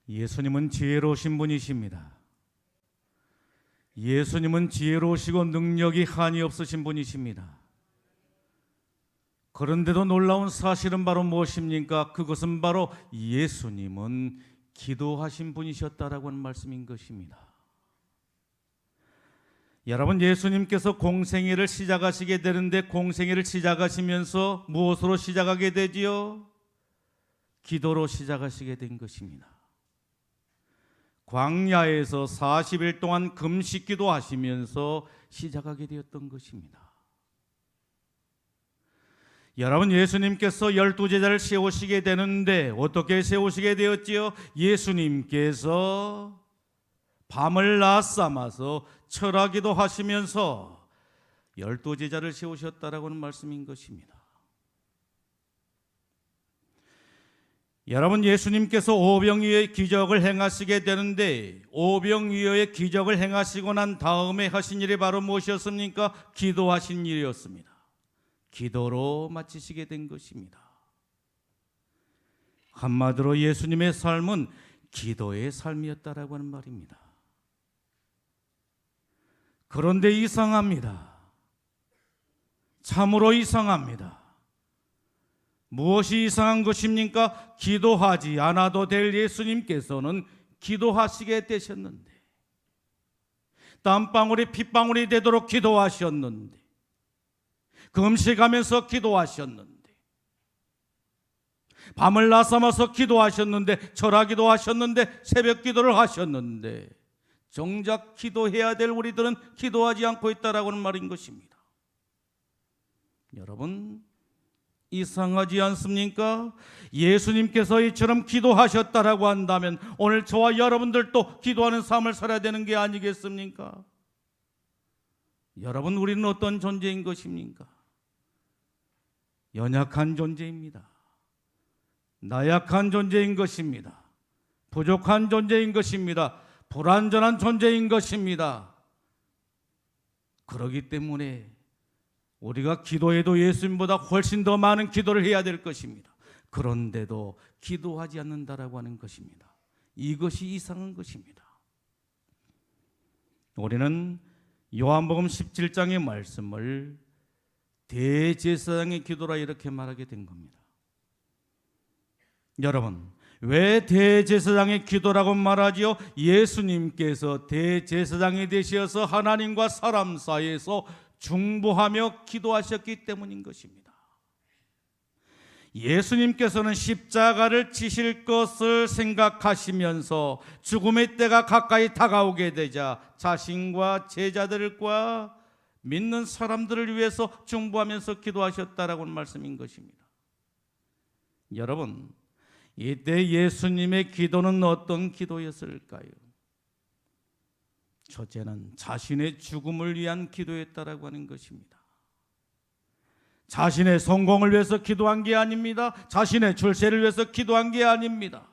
예수님은 지혜로우신 분이십니다. 예수님은 지혜로우시고 능력이 한이 없으신 분이십니다. 그런데도 놀라운 사실은 바로 무엇입니까? 그것은 바로 예수님은 기도하신 분이셨다라고 하는 말씀인 것입니다. 여러분, 예수님께서 공생애를 시작하시게 되는데 공생애를 시작하시면서 무엇으로 시작하게 되지요? 기도로 시작하시게 된 것입니다. 광야에서 40일 동안 금식기도 하시면서 시작하게 되었던 것입니다. 여러분, 예수님께서 12제자를 세우시게 되는데 어떻게 세우시게 되었지요? 예수님께서 밤을 낮삼아서 철하기도 하시면서 12제자를 세우셨다라고 하는 말씀인 것입니다. 여러분, 예수님께서 오병이어의 기적을 행하시게 되는데 오병이어의 기적을 행하시고 난 다음에 하신 일이 바로 무엇이었습니까? 기도하신 일이었습니다. 기도로 마치시게 된 것입니다. 한마디로 예수님의 삶은 기도의 삶이었다라고 하는 말입니다. 그런데 이상합니다. 참으로 이상합니다. 무엇이 이상한 것입니까? 기도하지 않아도 될 예수님께서는 기도하시게 되셨는데, 땀방울이 핏방울이 되도록 기도하셨는데, 금식하면서 기도하셨는데, 밤을 낮삼아서 기도하셨는데, 철하기도 하셨는데, 새벽 기도를 하셨는데, 정작 기도해야 될 우리들은 기도하지 않고 있다라고는 말인 것입니다. 여러분, 이상하지 않습니까? 예수님께서 이처럼 기도하셨다라고 한다면 오늘 저와 여러분들도 기도하는 삶을 살아야 되는 게 아니겠습니까? 여러분, 우리는 어떤 존재인 것입니까? 연약한 존재입니다. 나약한 존재인 것입니다. 부족한 존재인 것입니다. 불완전한 존재인 것입니다. 그렇기 때문에 우리가 기도해도 예수님보다 훨씬 더 많은 기도를 해야 될 것입니다. 그런데도 기도하지 않는다라고 하는 것입니다. 이것이 이상한 것입니다. 우리는 요한복음 17장의 말씀을 대제사장의 기도라 이렇게 말하게 된 겁니다. 여러분, 왜 대제사장의 기도라고 말하지요? 예수님께서 대제사장이 되셔서 하나님과 사람 사이에서 중보하며 기도하셨기 때문인 것입니다. 예수님께서는 십자가를 지실 것을 생각하시면서 죽음의 때가 가까이 다가오게 되자 자신과 제자들과 믿는 사람들을 위해서 중보하면서 기도하셨다라고 하는 말씀인 것입니다. 여러분, 이때 예수님의 기도는 어떤 기도였을까요? 첫째는 자신의 죽음을 위한 기도였다라고 하는 것입니다. 자신의 성공을 위해서 기도한 게 아닙니다. 자신의 출세를 위해서 기도한 게 아닙니다.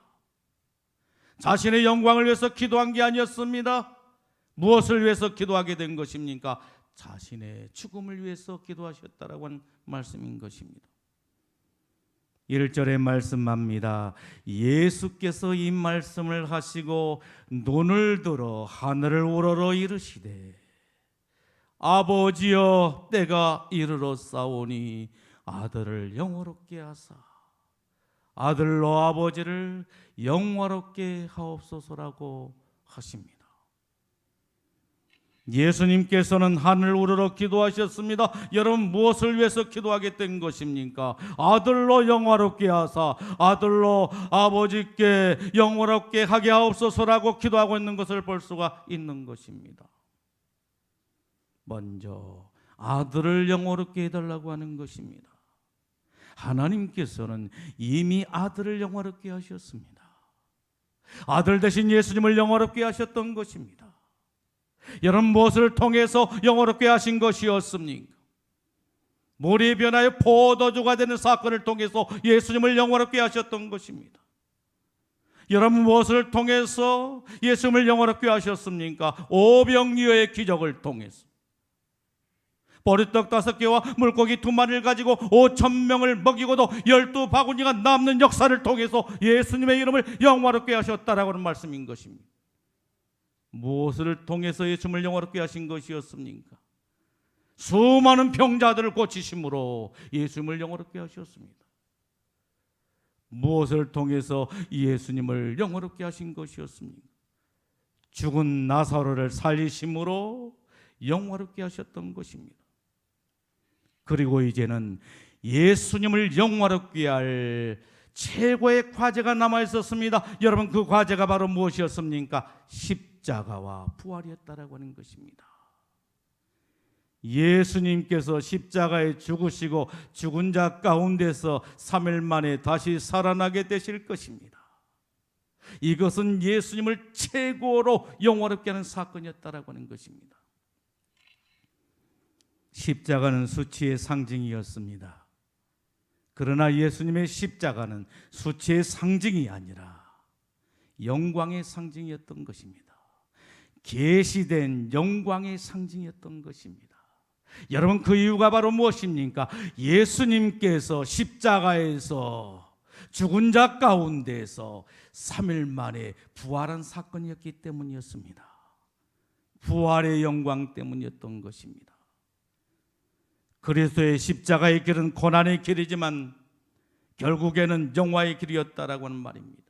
자신의 영광을 위해서 기도한 게 아니었습니다. 무엇을 위해서 기도하게 된 것입니까? 자신의 죽음을 위해서 기도하셨다라고 하는 말씀인 것입니다. 1절의 말씀합니다. 예수께서 이 말씀을 하시고 눈을 들어 하늘을 우러러 이르시되 아버지여 때가 이르렀사오니 아들을 영화롭게 하사 아들로 아버지를 영화롭게 하옵소서라고 하십니다. 예수님께서는 하늘 우러러 기도하셨습니다. 여러분, 무엇을 위해서 기도하게 된 것입니까? 아들로 영화롭게 하사 아들로 아버지께 영화롭게 하게 하옵소서라고 기도하고 있는 것을 볼 수가 있는 것입니다. 먼저 아들을 영화롭게 해달라고 하는 것입니다. 하나님께서는 이미 아들을 영화롭게 하셨습니다. 아들 대신 예수님을 영화롭게 하셨던 것입니다. 여러분, 무엇을 통해서 영화롭게 하신 것이었습니까? 물이 변하여 포도주가 되는 사건을 통해서 예수님을 영화롭게 하셨던 것입니다. 여러분, 무엇을 통해서 예수님을 영화롭게 하셨습니까? 오병이어의 기적을 통해서. 보리떡 5개와 물고기 2마리를 가지고 5,000명을 먹이고도 12바구니가 남는 역사를 통해서 예수님의 이름을 영화롭게 하셨다라고 하는 말씀인 것입니다. 무엇을 통해서 예수님을 영화롭게 하신 것이었습니까? 수많은 병자들을 고치심으로 예수님을 영화롭게 하셨습니다. 무엇을 통해서 예수님을 영화롭게 하신 것이었습니까? 죽은 나사로를 살리심으로 영화롭게 하셨던 것입니다. 그리고 이제는 예수님을 영화롭게 할 최고의 과제가 남아 있었습니다. 여러분, 그 과제가 바로 무엇이었습니까? 십자가와 부활이었다라고 하는 것입니다. 예수님께서 십자가에 죽으시고 죽은 자 가운데서 3일 만에 다시 살아나게 되실 것입니다. 이것은 예수님을 최고로 영화롭게 하는 사건이었다라고 하는 것입니다. 십자가는 수치의 상징이었습니다. 그러나 예수님의 십자가는 수치의 상징이 아니라 영광의 상징이었던 것입니다. 계시된 영광의 상징이었던 것입니다. 여러분, 그 이유가 바로 무엇입니까? 예수님께서 십자가에서 죽은 자 가운데서 3일 만에 부활한 사건이었기 때문이었습니다. 부활의 영광 때문이었던 것입니다. 그리스도의 십자가의 길은 고난의 길이지만 결국에는 영화의 길이었다라고 하는 말입니다.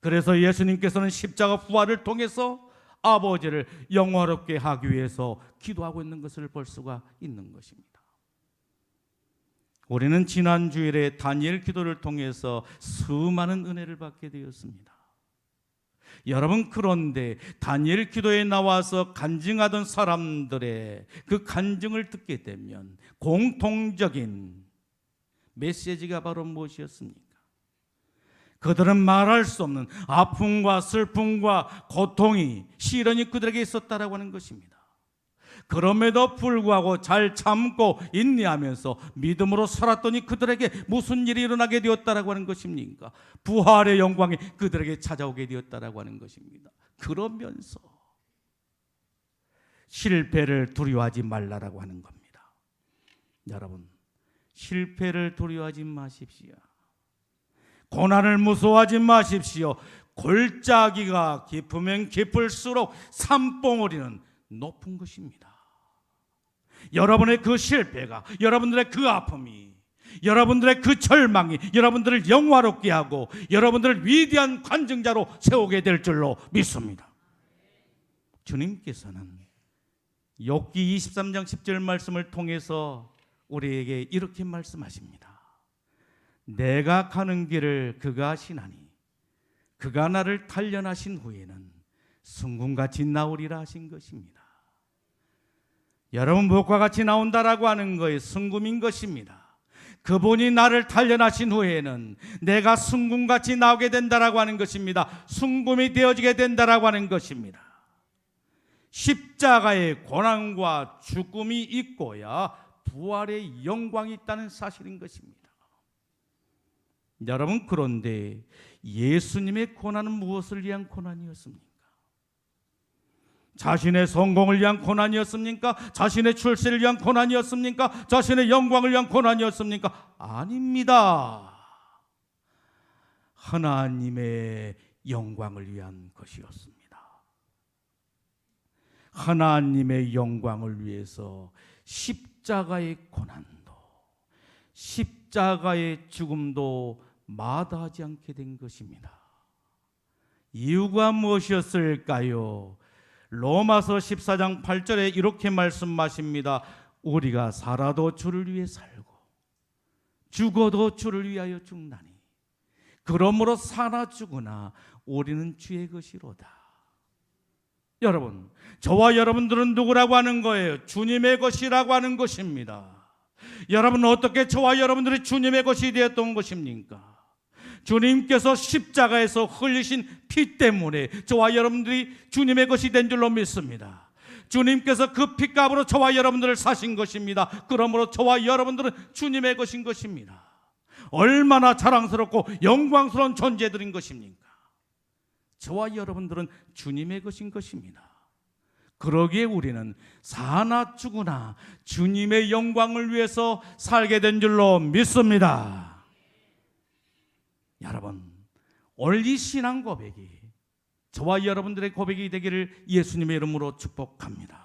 그래서 예수님께서는 십자가 부활을 통해서 아버지를 영화롭게 하기 위해서 기도하고 있는 것을 볼 수가 있는 것입니다. 우리는 지난 주일에 다니엘 기도를 통해서 수많은 은혜를 받게 되었습니다. 여러분, 그런데 다니엘 기도에 나와서 간증하던 사람들의 그 간증을 듣게 되면 공통적인 메시지가 바로 무엇이었습니까? 그들은 말할 수 없는 아픔과 슬픔과 고통이, 시련이 그들에게 있었다라고 하는 것입니다. 그럼에도 불구하고 잘 참고 인내하면서 믿음으로 살았더니 그들에게 무슨 일이 일어나게 되었다라고 하는 것입니까? 부활의 영광이 그들에게 찾아오게 되었다라고 하는 것입니다. 그러면서 실패를 두려워하지 말라라고 하는 겁니다. 여러분, 실패를 두려워하지 마십시오. 고난을 무서워하지 마십시오. 골짜기가 깊으면 깊을수록 산봉우리는 높은 것입니다. 여러분의 그 실패가, 여러분들의 그 아픔이, 여러분들의 그 절망이 여러분들을 영화롭게 하고 여러분들을 위대한 관증자로 세우게 될 줄로 믿습니다. 주님께서는 욥기 23장 10절 말씀을 통해서 우리에게 이렇게 말씀하십니다. 내가 가는 길을 그가 아시나니 그가 나를 단련하신 후에는 순금같이 나오리라 하신 것입니다. 여러분, 무엇과 같이 나온다라고 하는 것이 순금인 것입니다. 그분이 나를 단련하신 후에는 내가 순금같이 나오게 된다라고 하는 것입니다. 순금이 되어지게 된다라고 하는 것입니다. 십자가의 고난과 죽음이 있고야 부활의 영광이 있다는 사실인 것입니다. 여러분, 그런데 예수님의 고난은 무엇을 위한 고난이었습니까? 자신의 성공을 위한 고난이었습니까? 자신의 출세를 위한 고난이었습니까? 자신의 영광을 위한 고난이었습니까? 아닙니다. 하나님의 영광을 위한 것이었습니다. 하나님의 영광을 위해서 십자가의 고난도, 십자가의 죽음도 마다하지 않게 된 것입니다. 이유가 무엇이었을까요? 로마서 14장 8절에 이렇게 말씀하십니다. 우리가 살아도 주를 위해 살고 죽어도 주를 위하여 죽나니 그러므로 사나 죽으나 우리는 주의 것이로다. 여러분, 저와 여러분들은 누구라고 하는 거예요? 주님의 것이라고 하는 것입니다. 여러분, 어떻게 저와 여러분들이 주님의 것이 되었던 것입니까? 주님께서 십자가에서 흘리신 피 때문에 저와 여러분들이 주님의 것이 된 줄로 믿습니다. 주님께서 그 피값으로 저와 여러분들을 사신 것입니다. 그러므로 저와 여러분들은 주님의 것인 것입니다. 얼마나 자랑스럽고 영광스러운 존재들인 것입니까? 저와 여러분들은 주님의 것인 것입니다. 그러기에 우리는 사나 죽으나 주님의 영광을 위해서 살게 된 줄로 믿습니다. 여러분, 오늘 이 신앙 고백이 저와 여러분들의 고백이 되기를 예수님의 이름으로 축복합니다.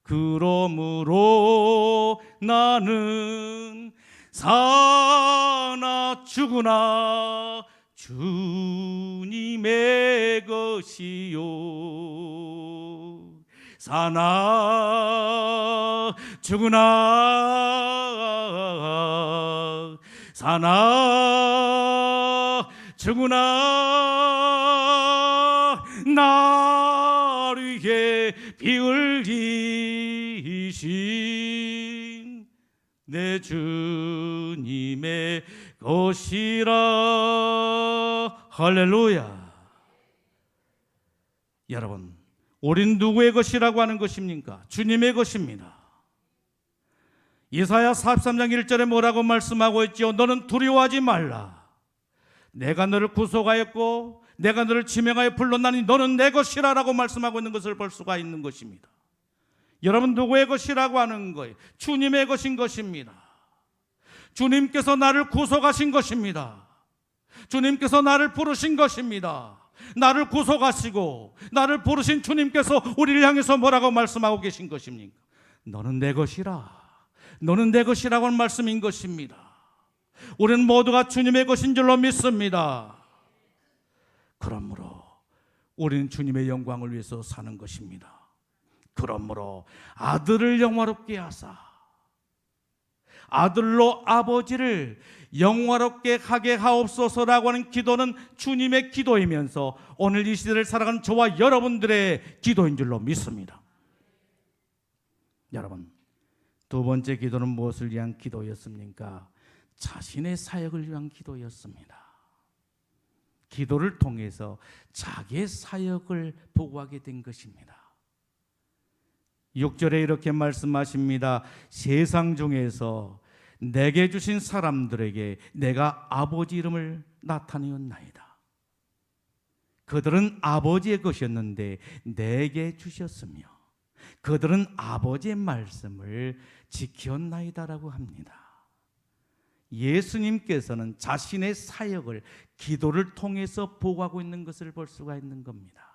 그러므로 나는 사나 죽으나 주님의 것이요, 사나 죽으나 사나 죽으나 나를 위해 피 흘리신 내 주님의 것이라. 할렐루야. 여러분, 우린 누구의 것이라고 하는 것입니까? 주님의 것입니다. 이사야 43장 1절에 뭐라고 말씀하고 있지요? 너는 두려워하지 말라. 내가 너를 구속하였고 내가 너를 지명하여 불렀나니 너는 내 것이라 라고 말씀하고 있는 것을 볼 수가 있는 것입니다. 여러분, 누구의 것이라고 하는 거예요? 주님의 것인 것입니다. 주님께서 나를 구속하신 것입니다. 주님께서 나를 부르신 것입니다. 나를 구속하시고 나를 부르신 주님께서 우리를 향해서 뭐라고 말씀하고 계신 것입니까? 너는 내 것이라. 너는 내 것이라고 하는 말씀인 것입니다. 우리는 모두가 주님의 것인 줄로 믿습니다. 그러므로 우리는 주님의 영광을 위해서 사는 것입니다. 그러므로 아들을 영화롭게 하사 아들로 아버지를 영화롭게 하게 하옵소서라고 하는 기도는 주님의 기도이면서 오늘 이 시대를 살아가는 저와 여러분들의 기도인 줄로 믿습니다. 여러분, 두 번째 기도는 무엇을 위한 기도였습니까? 자신의 사역을 위한 기도였습니다. 기도를 통해서 자기의 사역을 보고하게 된 것입니다. 6절에 이렇게 말씀하십니다. 세상 중에서 내게 주신 사람들에게 내가 아버지 이름을 나타내었나이다. 그들은 아버지의 것이었는데 내게 주셨으며 그들은 아버지의 말씀을 지켰나이다라고 합니다. 예수님께서는 자신의 사역을 기도를 통해서 보고하고 있는 것을 볼 수가 있는 겁니다.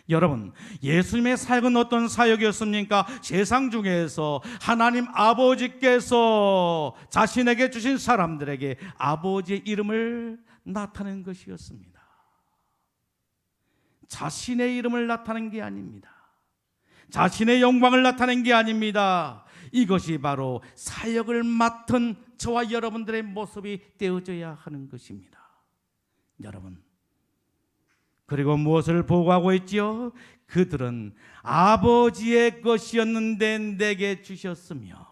여러분, 예수님의 사역은 어떤 사역이었습니까? 세상 중에서 하나님 아버지께서 자신에게 주신 사람들에게 아버지의 이름을 나타낸 것이었습니다. 자신의 이름을 나타낸 게 아닙니다. 자신의 영광을 나타낸 게 아닙니다. 이것이 바로 사역을 맡은 저와 여러분들의 모습이 되어져야 하는 것입니다. 여러분, 그리고 무엇을 보고하고 있지요? 그들은 아버지의 것이었는데 내게 주셨으며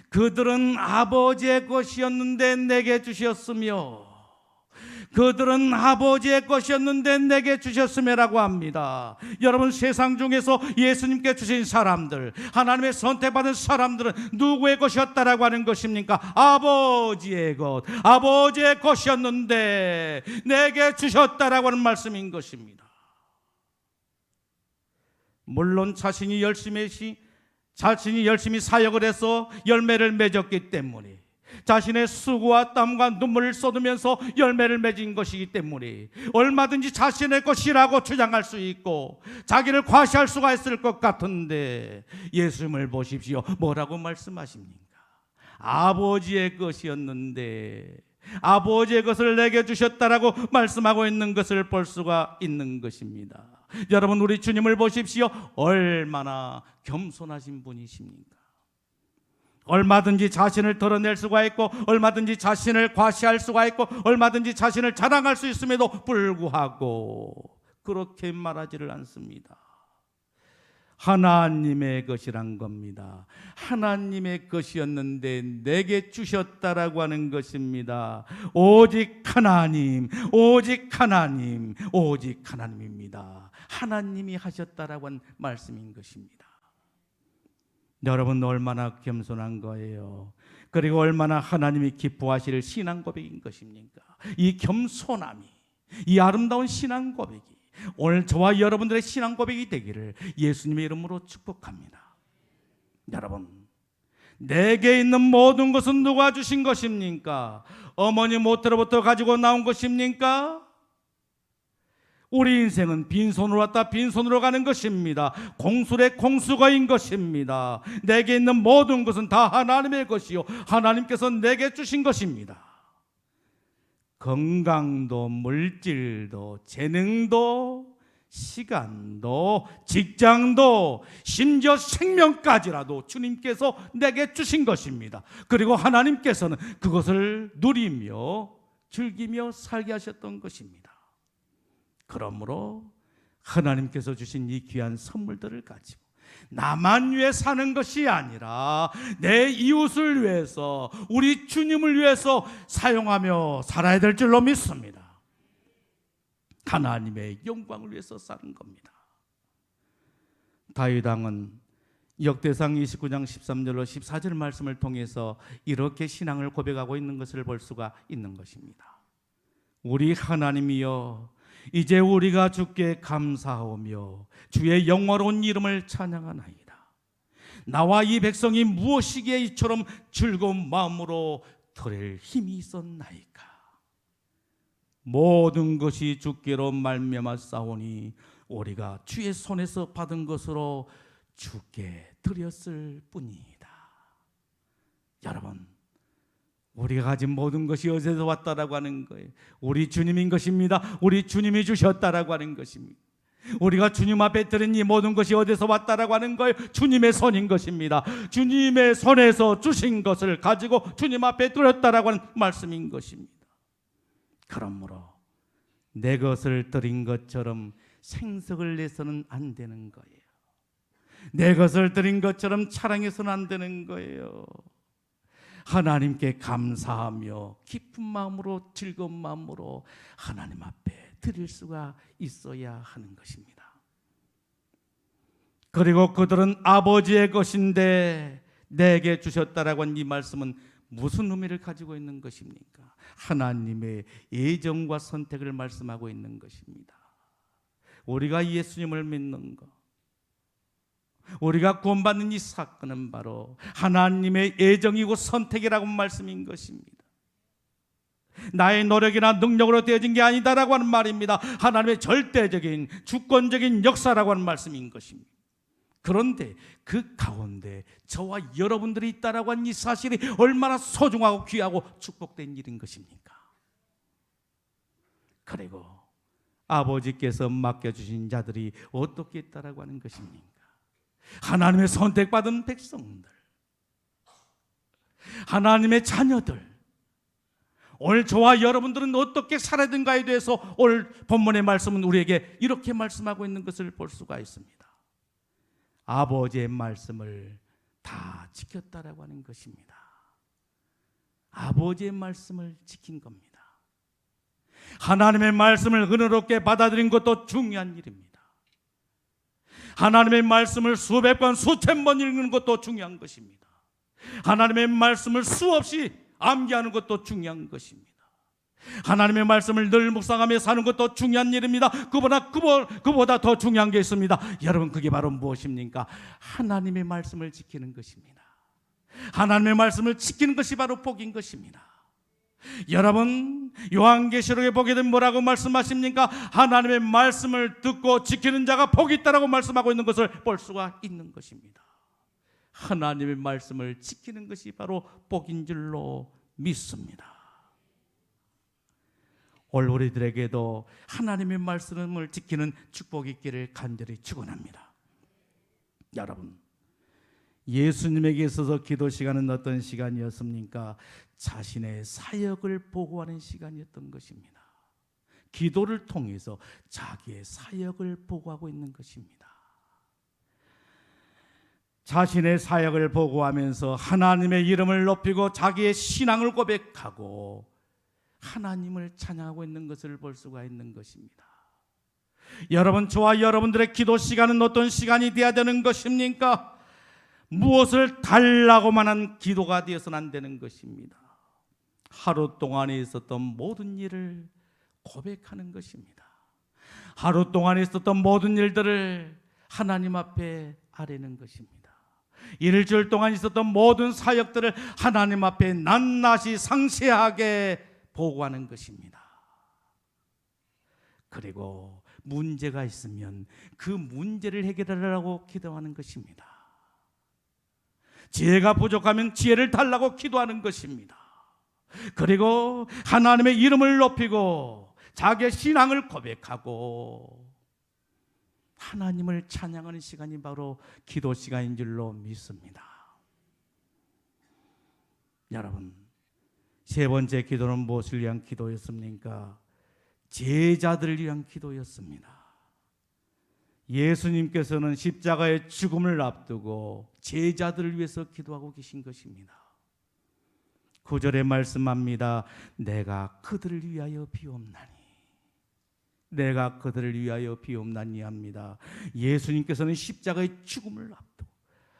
그들은 아버지의 것이었는데 내게 주셨으며 그들은 아버지의 것이었는데 내게 주셨음이라고 합니다. 여러분, 세상 중에서 예수님께 주신 사람들, 하나님의 선택받은 사람들은 누구의 것이었다라고 하는 것입니까? 아버지의 것, 아버지의 것이었는데 내게 주셨다라고 하는 말씀인 것입니다. 물론 자신이 열심히 사역을 해서 열매를 맺었기 때문에, 자신의 수고와 땀과 눈물을 쏟으면서 열매를 맺은 것이기 때문에 얼마든지 자신의 것이라고 주장할 수 있고 자기를 과시할 수가 있을 것 같은데, 예수님을 보십시오. 뭐라고 말씀하십니까? 아버지의 것이었는데 아버지의 것을 내게 주셨다라고 말씀하고 있는 것을 볼 수가 있는 것입니다. 여러분, 우리 주님을 보십시오. 얼마나 겸손하신 분이십니까? 얼마든지 자신을 드러낼 수가 있고 얼마든지 자신을 과시할 수가 있고 얼마든지 자신을 자랑할 수 있음에도 불구하고 그렇게 말하지를 않습니다. 하나님의 것이란 겁니다. 하나님의 것이었는데 내게 주셨다라고 하는 것입니다. 오직 하나님, 오직 하나님, 오직 하나님입니다. 하나님이 하셨다라고 한 말씀인 것입니다. 여러분, 얼마나 겸손한 거예요. 그리고 얼마나 하나님이 기뻐하실 신앙 고백인 것입니까? 이 겸손함이, 이 아름다운 신앙 고백이 오늘 저와 여러분들의 신앙 고백이 되기를 예수님의 이름으로 축복합니다. 여러분, 내게 있는 모든 것은 누가 주신 것입니까? 어머니 모태로부터 가지고 나온 것입니까? 우리 인생은 빈손으로 왔다 빈손으로 가는 것입니다. 공술의 공수거인 것입니다. 내게 있는 모든 것은 다 하나님의 것이요 하나님께서 내게 주신 것입니다. 건강도 물질도 재능도 시간도 직장도 심지어 생명까지라도 주님께서 내게 주신 것입니다. 그리고 하나님께서는 그것을 누리며 즐기며 살게 하셨던 것입니다. 그러므로 하나님께서 주신 이 귀한 선물들을 가지고 나만 위해 사는 것이 아니라 내 이웃을 위해서, 우리 주님을 위해서 사용하며 살아야 될 줄로 믿습니다. 하나님의 영광을 위해서 사는 겁니다. 다윗 왕은 역대상 29장 13절로 14절 말씀을 통해서 이렇게 신앙을 고백하고 있는 것을 볼 수가 있는 것입니다. 우리 하나님이여, 이제 우리가 주께 감사하오며 주의 영화로운 이름을 찬양하나이다. 나와 이 백성이 무엇이기에 이처럼 즐거운 마음으로 드릴 힘이 있었나이까. 모든 것이 주께로 말미암아 싸우니 우리가 주의 손에서 받은 것으로 주께 드렸을 뿐이다. 여러분, 우리가 가진 모든 것이 어디서 왔다라고 하는 거예요? 우리 주님인 것입니다. 우리 주님이 주셨다라고 하는 것입니다. 우리가 주님 앞에 드린 이 모든 것이 어디서 왔다라고 하는 거예요? 주님의 손인 것입니다. 주님의 손에서 주신 것을 가지고 주님 앞에 드렸다라고 하는 말씀인 것입니다. 그러므로 내 것을 드린 것처럼 생석을 내서는 안 되는 거예요. 내 것을 드린 것처럼 자랑해서는 안 되는 거예요. 하나님께 감사하며 깊은 마음으로, 즐거운 마음으로 하나님 앞에 드릴 수가 있어야 하는 것입니다. 그리고 그들은 아버지의 것인데 내게 주셨다라고 한 이 말씀은 무슨 의미를 가지고 있는 것입니까? 하나님의 예정과 선택을 말씀하고 있는 것입니다. 우리가 예수님을 믿는 것, 우리가 구원받는 이 사건은 바로 하나님의 예정이고 선택이라고 말씀인 것입니다. 나의 노력이나 능력으로 되어진 게 아니다라고 하는 말입니다. 하나님의 절대적인 주권적인 역사라고 하는 말씀인 것입니다. 그런데 그 가운데 저와 여러분들이 있다라고 하는 이 사실이 얼마나 소중하고 귀하고 축복된 일인 것입니까? 그리고 아버지께서 맡겨주신 자들이 어떻게 있다라고 하는 것입니까? 하나님의 선택받은 백성들, 하나님의 자녀들, 오늘 저와 여러분들은 어떻게 살아야 되는가에 대해서 오늘 본문의 말씀은 우리에게 이렇게 말씀하고 있는 것을 볼 수가 있습니다. 아버지의 말씀을 다 지켰다라고 하는 것입니다. 아버지의 말씀을 지킨 겁니다. 하나님의 말씀을 은혜롭게 받아들인 것도 중요한 일입니다. 하나님의 말씀을 수백 번, 수천 번 읽는 것도 중요한 것입니다. 하나님의 말씀을 수없이 암기하는 것도 중요한 것입니다. 하나님의 말씀을 늘 묵상하며 사는 것도 중요한 일입니다. 그보다 더 중요한 게 있습니다. 여러분, 그게 바로 무엇입니까? 하나님의 말씀을 지키는 것입니다. 하나님의 말씀을 지키는 것이 바로 복인 것입니다. 여러분, 요한계시록에 보게 되면 뭐라고 말씀하십니까? 하나님의 말씀을 듣고 지키는 자가 복이 있다라고 말씀하고 있는 것을 볼 수가 있는 것입니다. 하나님의 말씀을 지키는 것이 바로 복인 줄로 믿습니다. 오늘 우리들에게도 하나님의 말씀을 지키는 축복이 있기를 간절히 축원합니다. 여러분, 예수님에게 있어서 기도 시간은 어떤 시간이었습니까? 자신의 사역을 보고하는 시간이었던 것입니다. 기도를 통해서 자기의 사역을 보고하고 있는 것입니다. 자신의 사역을 보고하면서 하나님의 이름을 높이고 자기의 신앙을 고백하고 하나님을 찬양하고 있는 것을 볼 수가 있는 것입니다. 여러분, 저와 여러분들의 기도 시간은 어떤 시간이 되어야 되는 것입니까? 무엇을 달라고만 한 기도가 되어서는 안 되는 것입니다. 하루 동안에 있었던 모든 일을 고백하는 것입니다. 하루 동안 있었던 모든 일들을 하나님 앞에 아뢰는 것입니다. 일주일 동안 있었던 모든 사역들을 하나님 앞에 낱낱이 상세하게 보고하는 것입니다. 그리고 문제가 있으면 그 문제를 해결하라고 기도하는 것입니다. 지혜가 부족하면 지혜를 달라고 기도하는 것입니다. 그리고 하나님의 이름을 높이고 자기의 신앙을 고백하고 하나님을 찬양하는 시간이 바로 기도 시간인 줄로 믿습니다. 여러분, 세 번째 기도는 무엇을 위한 기도였습니까? 제자들을 위한 기도였습니다. 예수님께서는 십자가의 죽음을 앞두고 제자들을 위해서 기도하고 계신 것입니다. 9절에 말씀합니다. 내가 그들을 위하여 비옵나니, 내가 그들을 위하여 비옵나니 합니다. 예수님께서는 십자가의 죽음을 앞두고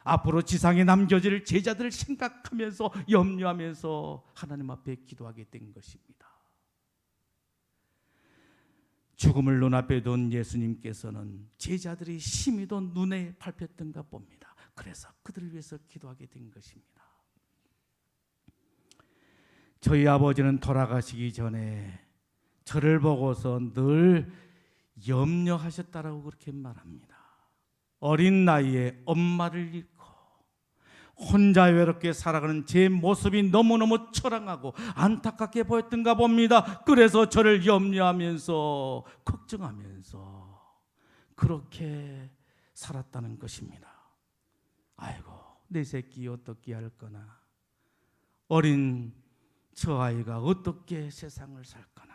앞으로 지상에 남겨질 제자들을 생각하면서 염려하면서 하나님 앞에 기도하게 된 것입니다. 죽음을 눈앞에 둔 예수님께서는 제자들이 심히 더 눈에 밟혔던가 봅니다. 그래서 그들을 위해서 기도하게 된 것입니다. 저희 아버지는 돌아가시기 전에 저를 보고서 늘 염려하셨다라고 그렇게 말합니다. 어린 나이에 엄마를 잃고 혼자 외롭게 살아가는 제 모습이 너무너무 처량하고 안타깝게 보였던가 봅니다. 그래서 저를 염려하면서 걱정하면서 그렇게 살았다는 것입니다. 아이고, 내 새끼 어떻게 할 거나, 어린 저 아이가 어떻게 세상을 살 거나.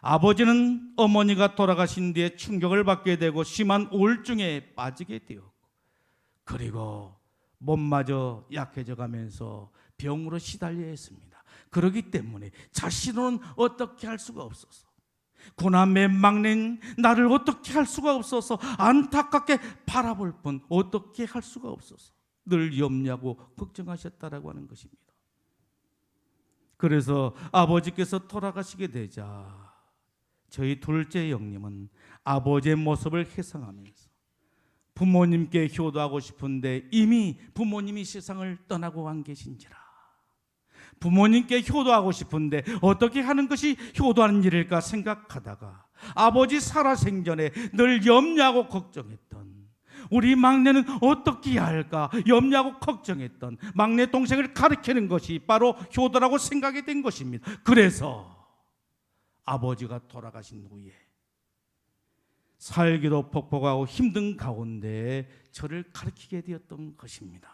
아버지는 어머니가 돌아가신 뒤에 충격을 받게 되고 심한 우울증에 빠지게 되었고, 그리고 몸마저 약해져 가면서 병으로 시달려야 했습니다. 그렇기 때문에 자신은 어떻게 할 수가 없어서, 구남매 막내인 나를 어떻게 할 수가 없어서 안타깝게 바라볼 뿐 어떻게 할 수가 없어서 늘 염려하고 걱정하셨다라고 하는 것입니다. 그래서 아버지께서 돌아가시게 되자 저희 둘째 형님은 아버지의 모습을 회상하면서 부모님께 효도하고 싶은데 이미 부모님이 세상을 떠나고 안 계신지라, 부모님께 효도하고 싶은데 어떻게 하는 것이 효도하는 일일까 생각하다가 아버지 살아생전에 늘 염려하고 걱정했던 우리 막내는 어떻게 해야 할까 염려하고 걱정했던 막내 동생을 가르치는 것이 바로 효도라고 생각이 된 것입니다. 그래서 아버지가 돌아가신 후에 살기도 퍽퍽하고 힘든 가운데 저를 가르치게 되었던 것입니다.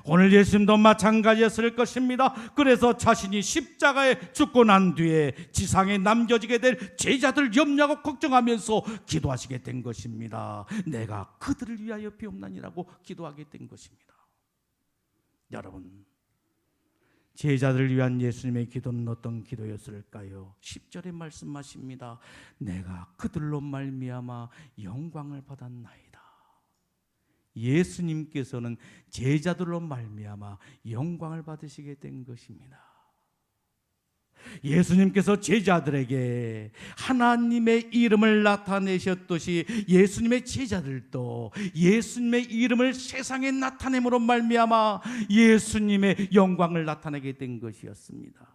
오늘 예수님도 마찬가지였을 것입니다. 그래서 자신이 십자가에 죽고 난 뒤에 지상에 남겨지게 될 제자들 염려하고 걱정하면서 기도하시게 된 것입니다. 내가 그들을 위하여 비옵나니라고 기도하게 된 것입니다. 여러분, 제자들을 위한 예수님의 기도는 어떤 기도였을까요? 10절에 말씀하십니다. 내가 그들로 말미암아 영광을 받았나이다. 예수님께서는 제자들로 말미암아 영광을 받으시게 된 것입니다. 예수님께서 제자들에게 하나님의 이름을 나타내셨듯이 예수님의 제자들도 예수님의 이름을 세상에 나타냄으로 말미암아 예수님의 영광을 나타내게 된 것이었습니다.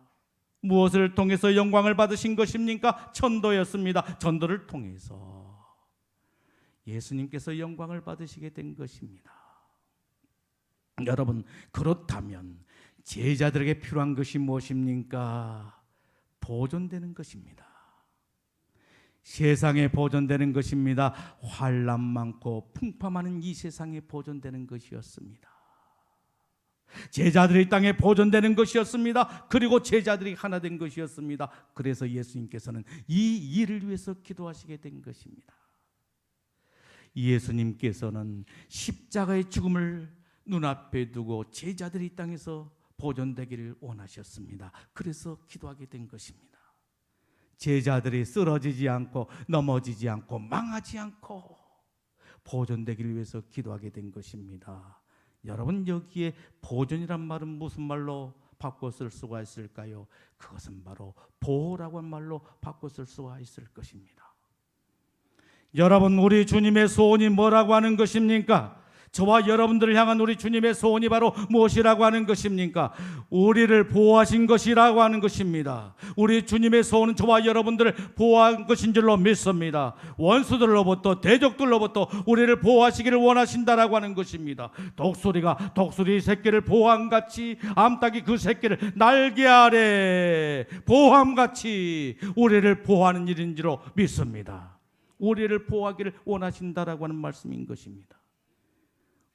무엇을 통해서 영광을 받으신 것입니까? 전도였습니다. 전도를 통해서 예수님께서 영광을 받으시게 된 것입니다. 여러분, 그렇다면 제자들에게 필요한 것이 무엇입니까? 보존되는 것입니다. 세상에 보존되는 것입니다. 환난 많고 풍파많은 이 세상에 보존되는 것이었습니다. 제자들이 땅에 보존되는 것이었습니다. 그리고 제자들이 하나 된 것이었습니다. 그래서 예수님께서는 이 일을 위해서 기도하시게 된 것입니다. 예수님께서는 십자가의 죽음을 눈앞에 두고 제자들이 이 땅에서 보존되기를 원하셨습니다. 그래서 기도하게 된 것입니다. 제자들이 쓰러지지 않고 넘어지지 않고 망하지 않고 보존되기를 위해서 기도하게 된 것입니다. 여러분, 여기에 보존이란 말은 무슨 말로 바꿔 쓸 수가 있을까요? 그것은 바로 보호라고 하는 말로 바꿔 쓸 수가 있을 것입니다. 여러분, 우리 주님의 소원이 뭐라고 하는 것입니까? 저와 여러분들을 향한 우리 주님의 소원이 바로 무엇이라고 하는 것입니까? 우리를 보호하신 것이라고 하는 것입니다. 우리 주님의 소원은 저와 여러분들을 보호한 것인 줄로 믿습니다. 원수들로부터, 대적들로부터 우리를 보호하시기를 원하신다라고 하는 것입니다. 독수리가 독수리 새끼를 보호함같이, 암탉이 그 새끼를 날개 아래 보호함같이 우리를 보호하는 일인 줄로 믿습니다. 우리를 보호하기를 원하신다라고 하는 말씀인 것입니다.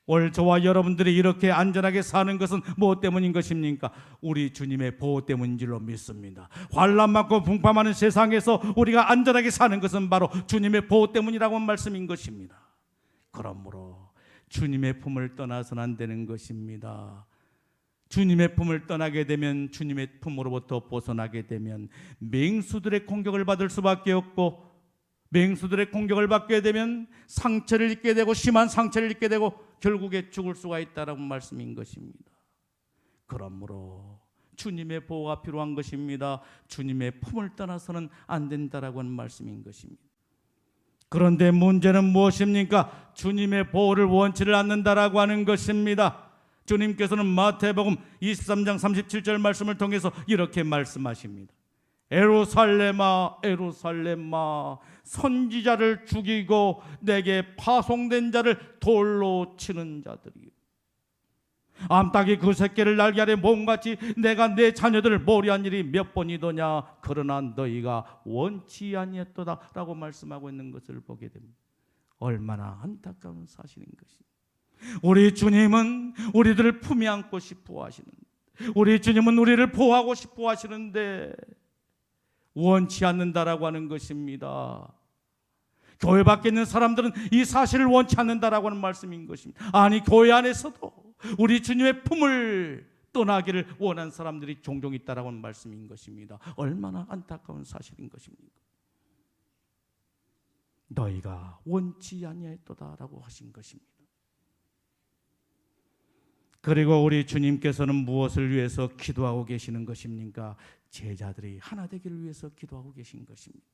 오늘 저와 여러분들이 이렇게 안전하게 사는 것은 무엇 때문인 것입니까? 우리 주님의 보호 때문인 줄로 믿습니다. 환난 많고 풍파많은 세상에서 우리가 안전하게 사는 것은 바로 주님의 보호 때문이라고 하는 말씀인 것입니다. 그러므로 주님의 품을 떠나서는 안 되는 것입니다. 주님의 품을 떠나게 되면, 주님의 품으로부터 벗어나게 되면 맹수들의 공격을 받을 수밖에 없고, 맹수들의 공격을 받게 되면 상처를 입게 되고, 심한 상처를 입게 되고 결국에 죽을 수가 있다라는 말씀인 것입니다. 그러므로 주님의 보호가 필요한 것입니다. 주님의 품을 떠나서는 안 된다라고 하는 말씀인 것입니다. 그런데 문제는 무엇입니까? 주님의 보호를 원치를 않는다라고 하는 것입니다. 주님께서는 마태복음 23장 37절 말씀을 통해서 이렇게 말씀하십니다. 예루살렘아, 예루살렘아, 선지자를 죽이고 내게 파송된 자를 돌로 치는 자들이요, 암탉이 그 새끼를 날개 아래 모음같이 내가 내 자녀들을 모리한 일이 몇 번이더냐. 그러나 너희가 원치 아니했도다 라고 말씀하고 있는 것을 보게 됩니다. 얼마나 안타까운 사실인 것입니다. 우리 주님은 우리들을 품에 안고 싶어 하시는데, 우리 주님은 우리를 보호하고 싶어 하시는데 원치 않는다라고 하는 것입니다. 교회 밖에 있는 사람들은 이 사실을 원치 않는다라고 하는 말씀인 것입니다. 아니, 교회 안에서도 우리 주님의 품을 떠나기를 원하는 사람들이 종종 있다라고 하는 말씀인 것입니다. 얼마나 안타까운 사실인 것입니까? 너희가 원치 아니하였도다라고 하신 것입니다. 그리고 우리 주님께서는 무엇을 위해서 기도하고 계시는 것입니까? 제자들이 하나 되기를 위해서 기도하고 계신 것입니다.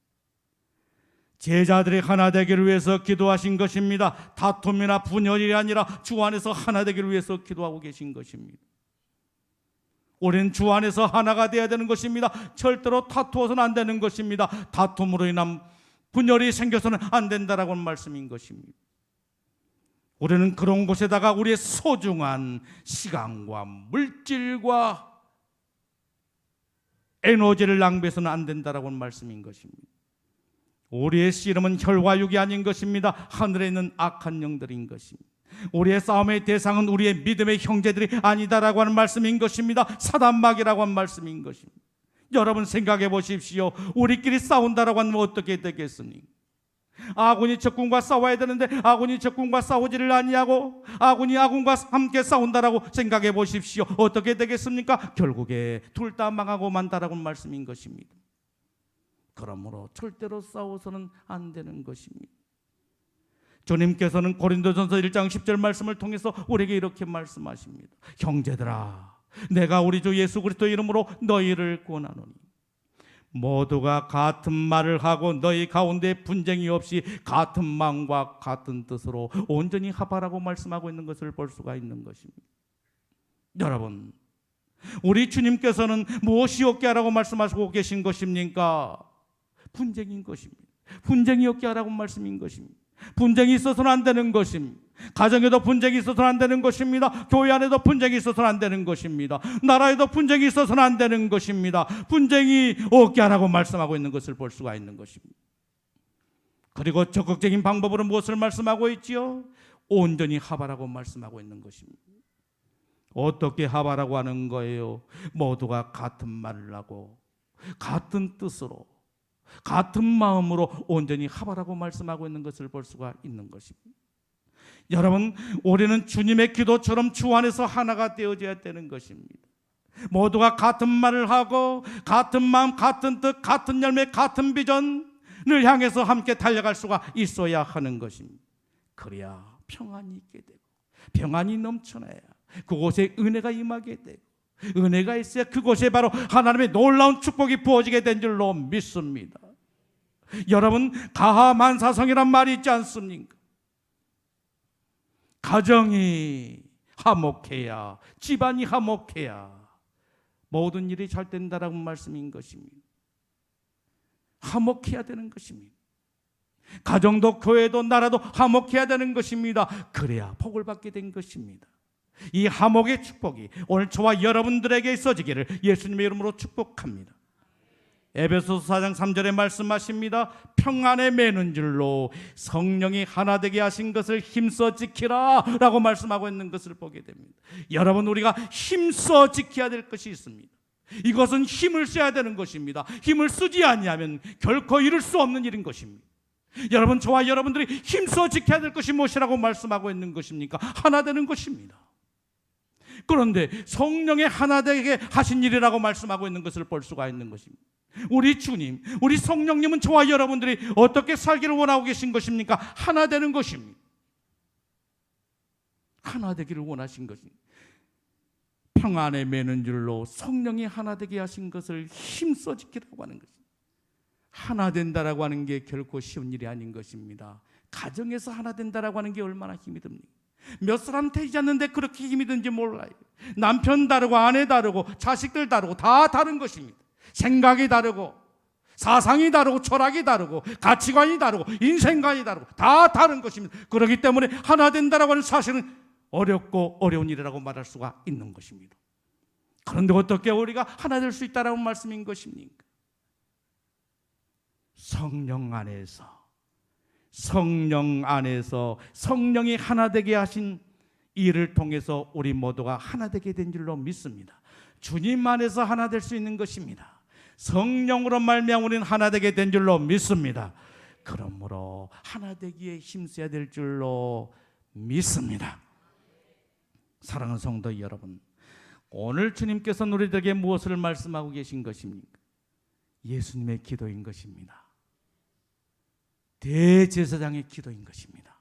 제자들이 하나 되기를 위해서 기도하신 것입니다. 다툼이나 분열이 아니라 주 안에서 하나 되기를 위해서 기도하고 계신 것입니다. 우리는 주 안에서 하나가 되어야 되는 것입니다. 절대로 다투어서는 안 되는 것입니다. 다툼으로 인한 분열이 생겨서는 안 된다라고 하는 말씀인 것입니다. 우리는 그런 곳에다가 우리의 소중한 시간과 물질과 에너지를 낭비해서는 안 된다라고 하는 말씀인 것입니다. 우리의 씨름은 혈과 육이 아닌 것입니다. 하늘에 있는 악한 영들인 것입니다. 우리의 싸움의 대상은 우리의 믿음의 형제들이 아니다라고 하는 말씀인 것입니다. 사단마귀라고 하는 말씀인 것입니다. 여러분 생각해 보십시오. 우리끼리 싸운다라고 하면 어떻게 되겠습니까? 아군이 적군과 싸워야 되는데 아군이 적군과 싸우지를 아니하고 아군이 아군과 함께 싸운다라고 생각해 보십시오. 어떻게 되겠습니까? 결국에 둘 다 망하고 만다라고 하는 말씀인 것입니다. 그러므로 절대로 싸워서는 안 되는 것입니다. 주님께서는 고린도전서 1장 10절 말씀을 통해서 우리에게 이렇게 말씀하십니다. 형제들아, 내가 우리 주 예수 그리스도의 이름으로 너희를 권하노니 모두가 같은 말을 하고 너희 가운데 분쟁이 없이 같은 마음과 같은 뜻으로 온전히 합하라고 말씀하고 있는 것을 볼 수가 있는 것입니다. 여러분, 우리 주님께서는 무엇이 없게 하라고 말씀하시고 계신 것입니까? 분쟁인 것입니다. 분쟁이 없게 하라고 말씀인 것입니다. 분쟁이 있어서는 안 되는 것입니다. 가정에도 분쟁이 있어서는 안 되는 것입니다. 교회 안에도 분쟁이 있어서는 안 되는 것입니다. 나라에도 분쟁이 있어서는 안 되는 것입니다. 분쟁이 없게 하라고 말씀하고 있는 것을 볼 수가 있는 것입니다. 그리고 적극적인 방법으로 무엇을 말씀하고 있지요? 온전히 합하라고 말씀하고 있는 것입니다. 어떻게 합하라고 하는 거예요? 모두가 같은 말을 하고 같은 뜻으로 같은 마음으로 온전히 합하라고 말씀하고 있는 것을 볼 수가 있는 것입니다. 여러분, 우리는 주님의 기도처럼 주 안에서 하나가 되어져야 되는 것입니다. 모두가 같은 말을 하고 같은 마음, 같은 뜻, 같은 열매, 같은 비전을 향해서 함께 달려갈 수가 있어야 하는 것입니다. 그래야 평안이 있게 되고 평안이 넘쳐나야 그곳에 은혜가 임하게 되고 은혜가 있어야 그곳에 바로 하나님의 놀라운 축복이 부어지게 된 줄로 믿습니다. 여러분, 가하만사성이란 말이 있지 않습니까? 가정이 화목해야, 집안이 화목해야 모든 일이 잘 된다라고 말씀인 것입니다. 화목해야 되는 것입니다. 가정도 교회도 나라도 화목해야 되는 것입니다. 그래야 복을 받게 된 것입니다. 이 화목의 축복이 오늘 저와 여러분들에게 있어지기를 예수님의 이름으로 축복합니다. 에베소서 4장 3절에 말씀하십니다. 평안에 매는 줄로 성령이 하나 되게 하신 것을 힘써 지키라 라고 말씀하고 있는 것을 보게 됩니다. 여러분, 우리가 힘써 지켜야 될 것이 있습니다. 이것은 힘을 써야 되는 것입니다. 힘을 쓰지 아니하면 결코 이룰 수 없는 일인 것입니다. 여러분, 저와 여러분들이 힘써 지켜야 될 것이 무엇이라고 말씀하고 있는 것입니까? 하나 되는 것입니다. 그런데 성령의 하나 되게 하신 일이라고 말씀하고 있는 것을 볼 수가 있는 것입니다. 우리 주님, 우리 성령님은 저와 여러분들이 어떻게 살기를 원하고 계신 것입니까? 하나 되는 것입니다. 하나 되기를 원하신 것입니다. 평안에 매는 줄로 성령이 하나 되게 하신 것을 힘써 지키라고 하는 것입니다. 하나 된다라고 하는 게 결코 쉬운 일이 아닌 것입니다. 가정에서 하나 된다라고 하는 게 얼마나 힘이 듭니까? 몇 사람 되지 않는데 그렇게 힘이 든지 몰라요. 남편 다르고 아내 다르고 자식들 다르고 다 다른 것입니다. 생각이 다르고 사상이 다르고 철학이 다르고 가치관이 다르고 인생관이 다르고 다 다른 것입니다. 그렇기 때문에 하나 된다라고 하는 사실은 어렵고 어려운 일이라고 말할 수가 있는 것입니다. 그런데 어떻게 우리가 하나 될 수 있다라는 말씀인 것입니까? 성령 안에서 성령이 하나 되게 하신 일을 통해서 우리 모두가 하나 되게 된 줄로 믿습니다. 주님 안에서 하나 될 수 있는 것입니다. 성령으로 말미암아 우리는 하나 되게 된 줄로 믿습니다. 그러므로 하나 되기에 힘써야 될 줄로 믿습니다. 사랑하는 성도 여러분, 오늘 주님께서 우리들에게 무엇을 말씀하고 계신 것입니까? 예수님의 기도인 것입니다. 대제사장의 기도인 것입니다.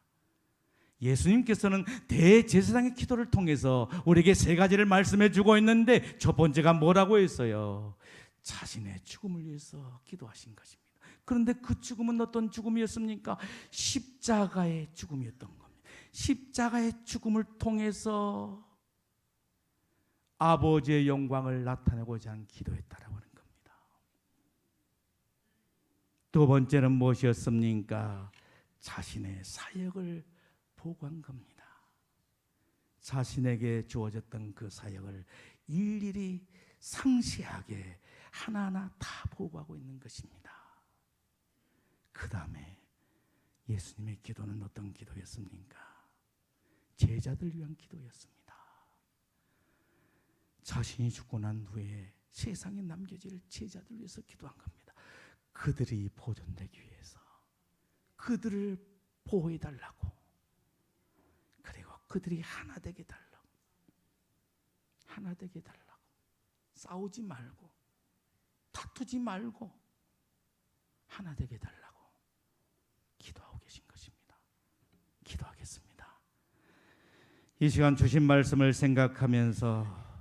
예수님께서는 대제사장의 기도를 통해서 우리에게 세 가지를 말씀해 주고 있는데 첫 번째가 뭐라고 했어요? 자신의 죽음을 위해서 기도하신 것입니다. 그런데 그 죽음은 어떤 죽음이었습니까? 십자가의 죽음이었던 겁니다. 십자가의 죽음을 통해서 아버지의 영광을 나타내고자 한 기도했다라고 하는 겁니다. 두 번째는 무엇이었습니까? 자신의 사역을 보고한 겁니다. 자신에게 주어졌던 그 사역을 일일이 상세하게 하나하나 다 보고하고 있는 것입니다. 그 다음에 예수님의 기도는 어떤 기도였습니까? 제자들 위한 기도였습니다. 자신이 죽고 난 후에 세상에 남겨질 제자들 위해서 기도한 겁니다. 그들이 보존되기 위해서, 그들을 보호해달라고, 그리고 그들이 하나 되게 달라고, 하나 되게 달라고, 싸우지 말고 다투지 말고 하나 되게 달라고 기도하고 계신 것입니다. 기도하겠습니다. 이 시간 주신 말씀을 생각하면서